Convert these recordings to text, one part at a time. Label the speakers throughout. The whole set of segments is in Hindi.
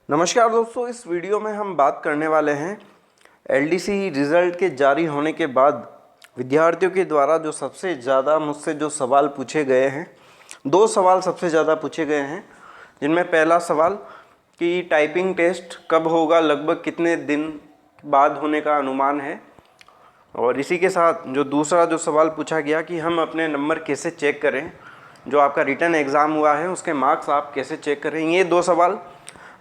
Speaker 1: नमस्कार दोस्तों, इस वीडियो में हम बात करने वाले हैं एलडीसी रिज़ल्ट के जारी होने के बाद विद्यार्थियों के द्वारा जो सबसे ज़्यादा मुझसे जो सवाल पूछे गए हैं। दो सवाल सबसे ज़्यादा पूछे गए हैं, जिनमें पहला सवाल कि टाइपिंग टेस्ट कब होगा, लगभग कितने दिन बाद होने का अनुमान है, और इसी के साथ जो दूसरा जो सवाल पूछा गया कि हम अपने नंबर कैसे चेक करें, जो आपका रिटन एग्ज़ाम हुआ है उसके मार्क्स आप कैसे चेक करें। ये दो सवाल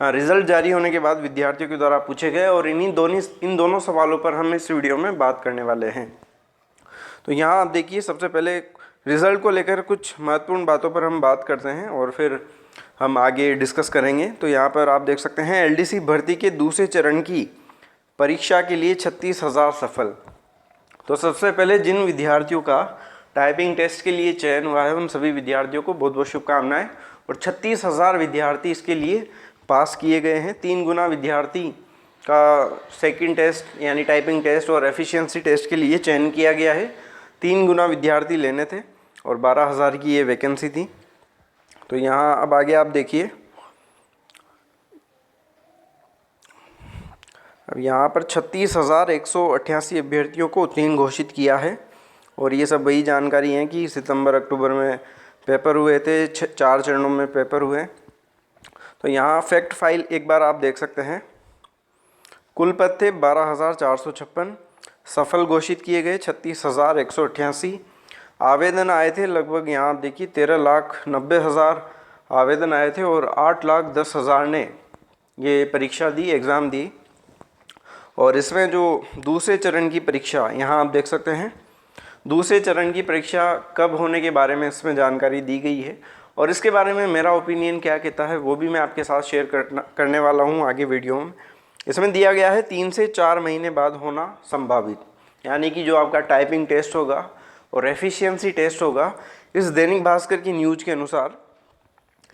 Speaker 1: रिज़ल्ट जारी होने के बाद विद्यार्थियों के द्वारा पूछे गए और इन दोनों सवालों पर हम इस वीडियो में बात करने वाले हैं। तो यहाँ आप देखिए, सबसे पहले रिज़ल्ट को लेकर कुछ महत्वपूर्ण बातों पर हम बात करते हैं और फिर हम आगे डिस्कस करेंगे। तो यहाँ पर आप देख सकते हैं एलडीसी भर्ती के दूसरे चरण की परीक्षा के लिए 36,000 सफल। तो सबसे पहले जिन विद्यार्थियों का टाइपिंग टेस्ट के लिए चयन हुआ है उन सभी विद्यार्थियों को बहुत बहुत शुभकामनाएं। और 36,000 विद्यार्थी इसके लिए पास किए गए हैं। 3 गुना विद्यार्थी का सेकंड टेस्ट यानी टाइपिंग टेस्ट और एफिशिएंसी टेस्ट के लिए चयन किया गया है। 3 गुना विद्यार्थी लेने थे और 12,000 की ये वैकेंसी थी। तो यहाँ अब आगे आप देखिए, अब यहाँ पर 36,188 अभ्यर्थियों को उत्तीर्ण घोषित किया है। और ये सब वही जानकारी है कि सितंबर अक्टूबर में पेपर हुए थे, 4 चरणों में पेपर हुए। तो यहाँ फैक्ट फाइल एक बार आप देख सकते हैं। कुल पद थे 12,456, सफल घोषित किए गए 36,188। आवेदन आए थे लगभग, यहाँ आप देखिए 13,90,000 आवेदन आए थे और 8,10,000 ने ये परीक्षा दी, एग्ज़ाम दी। और इसमें जो दूसरे चरण की परीक्षा, यहाँ आप देख सकते हैं दूसरे चरण की परीक्षा कब होने के बारे में इसमें जानकारी दी गई है और इसके बारे में मेरा ओपिनियन क्या कहता है वो भी मैं आपके साथ शेयर करने वाला हूँ आगे वीडियो में। इसमें दिया गया है 3 से 4 महीने बाद होना संभावित, यानी कि जो आपका टाइपिंग टेस्ट होगा और एफिशिएंसी टेस्ट होगा, इस दैनिक भास्कर की न्यूज़ के अनुसार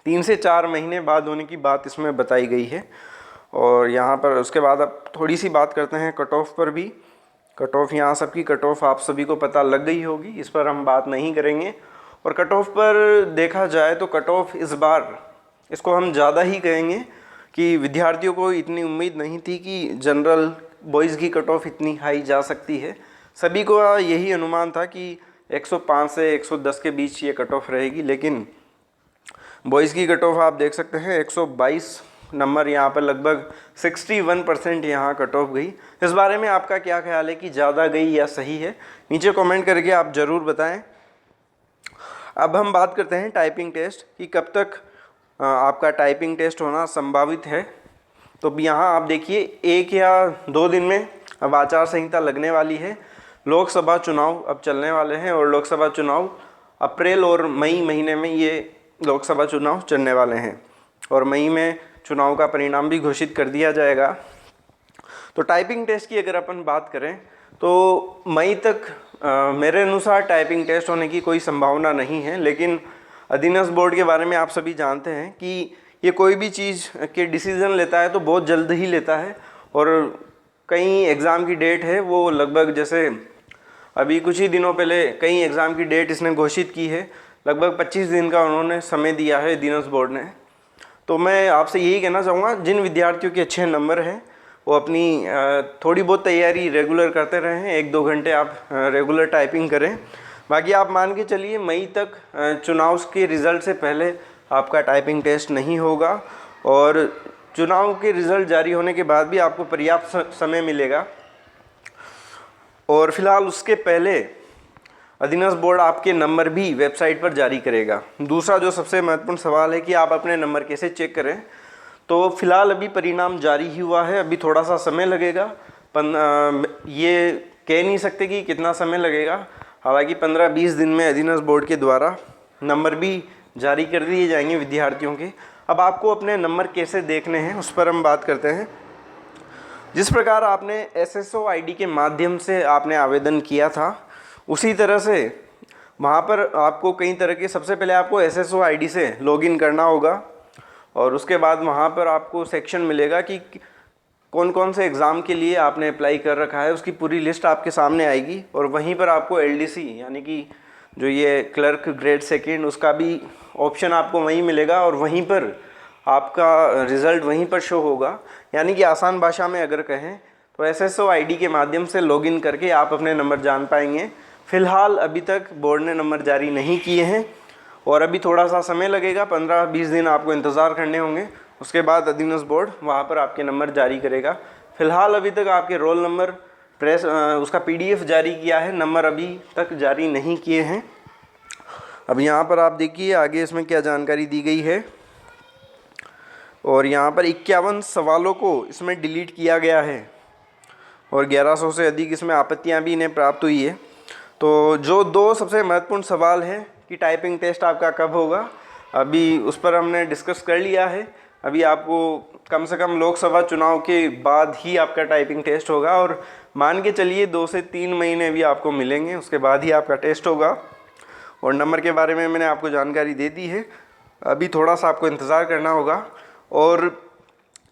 Speaker 1: 3 से 4 महीने बाद होने की बात इसमें बताई गई है। और यहाँ पर उसके बाद अब थोड़ी सी बात करते हैं कट ऑफ पर भी। कट ऑफ, यहाँ सबकी कट ऑफ आप सभी को पता लग गई होगी, इस पर हम बात नहीं करेंगे। और कट ऑफ पर देखा जाए तो कट ऑफ इस बार इसको हम ज़्यादा ही कहेंगे कि विद्यार्थियों को इतनी उम्मीद नहीं थी कि जनरल बॉयज़ की कट ऑफ इतनी हाई जा सकती है। सभी को यही अनुमान था कि 105 से 110 के बीच ये कट ऑफ रहेगी, लेकिन बॉयज़ की कट ऑफ आप देख सकते हैं 122 नंबर, यहाँ पर लगभग 61% यहाँ कट ऑफ गई। इस बारे में आपका क्या ख्याल है कि ज़्यादा गई या सही है? नीचे कमेंट करके आप ज़रूर बताएं। अब हम बात करते हैं टाइपिंग टेस्ट कि कब तक आपका टाइपिंग टेस्ट होना संभावित है। तो अब यहाँ आप देखिए 1 या 2 दिन में अब आचार संहिता लगने वाली है। लोकसभा चुनाव अब चलने वाले हैं और लोकसभा चुनाव अप्रैल और मई महीने में ये लोकसभा चुनाव चलने वाले हैं और मई में चुनाव का परिणाम भी घोषित कर दिया जाएगा। तो टाइपिंग टेस्ट की अगर अपन बात करें तो मई तक मेरे अनुसार टाइपिंग टेस्ट होने की कोई संभावना नहीं है। लेकिन अधीनस्थ बोर्ड के बारे में आप सभी जानते हैं कि ये कोई भी चीज़ के डिसीज़न लेता है तो बहुत जल्द ही लेता है और कई एग्ज़ाम की डेट है वो लगभग, जैसे अभी कुछ ही दिनों पहले कई एग्ज़ाम की डेट इसने घोषित की है, लगभग 25 दिन का उन्होंने समय दिया है अधीनस्थ बोर्ड ने। तो मैं आपसे यही कहना चाहूँगा, जिन विद्यार्थियों के अच्छे नंबर हैं वो अपनी थोड़ी बहुत तैयारी रेगुलर करते रहें, 1-2 घंटे आप रेगुलर टाइपिंग करें। बाकी आप मान के चलिए मई तक चुनाव के रिज़ल्ट से पहले आपका टाइपिंग टेस्ट नहीं होगा और चुनाव के रिज़ल्ट जारी होने के बाद भी आपको पर्याप्त समय मिलेगा। और फिलहाल उसके पहले अधीनस्थ बोर्ड आपके नंबर भी वेबसाइट पर जारी करेगा। दूसरा जो सबसे महत्वपूर्ण सवाल है कि आप अपने नंबर कैसे चेक करें, तो फिलहाल अभी परिणाम जारी ही हुआ है, अभी थोड़ा सा समय लगेगा। ये कह नहीं सकते कि कितना समय लगेगा, हालांकि 15-20 दिन में अधीनस्थ बोर्ड के द्वारा नंबर भी जारी कर दिए जाएंगे विद्यार्थियों के। अब आपको अपने नंबर कैसे देखने हैं उस पर हम बात करते हैं। जिस प्रकार आपने SSO ID के माध्यम से आपने आवेदन किया था, उसी तरह से वहाँ पर आपको कई तरह के, सबसे पहले आपको SSO ID से लॉगिन करना होगा और उसके बाद वहाँ पर आपको सेक्शन मिलेगा कि कौन कौन से एग्ज़ाम के लिए आपने अप्लाई कर रखा है, उसकी पूरी लिस्ट आपके सामने आएगी। और वहीं पर आपको LDC यानी कि जो ये क्लर्क ग्रेड सेकंड, उसका भी ऑप्शन आपको वहीं मिलेगा और वहीं पर आपका रिज़ल्ट वहीं पर शो होगा। यानी कि आसान भाषा में अगर कहें तो SSO ID के माध्यम से लॉगिन करके आप अपने नंबर जान पाएंगे। फ़िलहाल अभी तक बोर्ड ने नंबर जारी नहीं किए हैं और अभी थोड़ा सा समय लगेगा, 15-20 दिन आपको इंतज़ार करने होंगे। उसके बाद अधीनस्थ बोर्ड वहाँ पर आपके नंबर जारी करेगा। फ़िलहाल अभी तक आपके रोल नंबर उसका PDF जारी किया है, नंबर अभी तक जारी नहीं किए हैं। अब यहाँ पर आप देखिए आगे इसमें क्या जानकारी दी गई है। और यहाँ पर 51 सवालों को इसमें डिलीट किया गया है और 1100 से अधिक इसमें आपत्तियाँ भी इन्हें प्राप्त हुई है। तो जो 2 सबसे महत्वपूर्ण सवाल हैं कि टाइपिंग टेस्ट आपका कब होगा, अभी उस पर हमने डिस्कस कर लिया है। अभी आपको कम से कम लोकसभा चुनाव के बाद ही आपका टाइपिंग टेस्ट होगा और मान के चलिए 2 से 3 महीने भी आपको मिलेंगे, उसके बाद ही आपका टेस्ट होगा। और नंबर के बारे में मैंने आपको जानकारी दे दी है, अभी थोड़ा सा आपको इंतज़ार करना होगा। और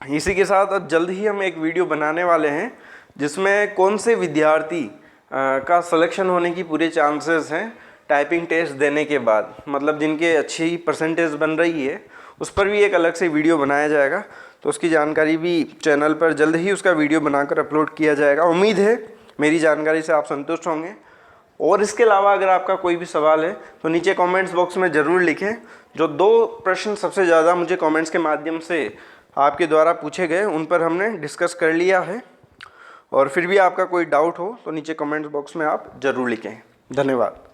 Speaker 1: इसी के साथ अब जल्द ही हम एक वीडियो बनाने वाले हैं जिसमें कौन से विद्यार्थी का सिलेक्शन होने की पूरे चांसेस हैं टाइपिंग टेस्ट देने के बाद, मतलब जिनके अच्छी परसेंटेज बन रही है, उस पर भी एक अलग से वीडियो बनाया जाएगा। तो उसकी जानकारी भी चैनल पर जल्द ही उसका वीडियो बनाकर अपलोड किया जाएगा। उम्मीद है मेरी जानकारी से आप संतुष्ट होंगे। और इसके अलावा अगर आपका कोई भी सवाल है तो नीचे कमेंट्स बॉक्स में ज़रूर लिखें। जो 2 प्रश्न सबसे ज़्यादा मुझे कमेंट्स के माध्यम से आपके द्वारा पूछे गए उन पर हमने डिस्कस कर लिया है। और फिर भी आपका कोई डाउट हो तो नीचे कमेंट्स बॉक्स में आप ज़रूर लिखें। धन्यवाद।